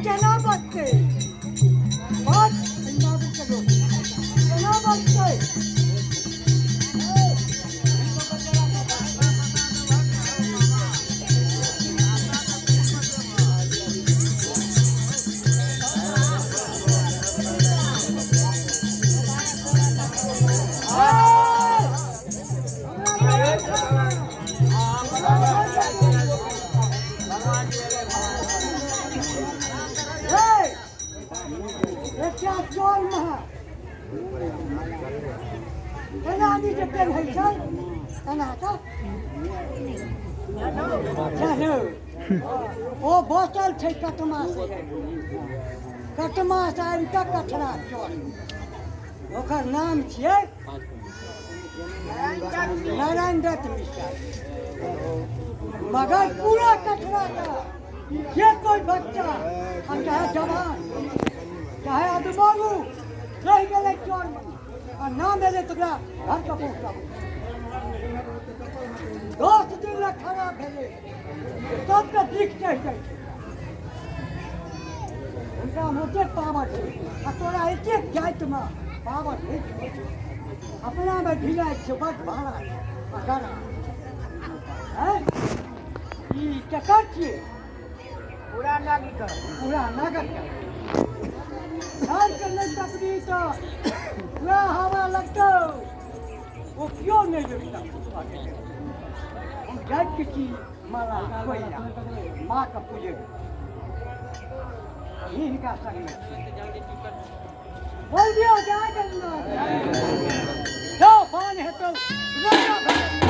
चना बचते बात ना करो चना बचते क्या जोर महा तनानी जब है चल तनाता चलो ओ बोतल थे कटमा से इनका कचरा चोर ओकर नाम छिए नारायण दत्त मिश्रा मगर पूरा कचरा का ये कोई बच्चा हम चाहे जवान चाहे अदबाबू रह गए चोर और ना मेरे तो घर का पोस्टा 10 दिन खराब है तब तक दिखते हैं उनका मुझे पावर है तोरा एक जात में पावर है अपना में ढीला बड़ भाड़ा अगर है ये क्या चाहिए पूरा नागरिक करने तकनी तो पूरा हवा लगता वो क्यों नहीं लगता हम जात की चीज माला कोई ना माँ का पूजे इनका संग बोल दिया क्या करना जो पान है तो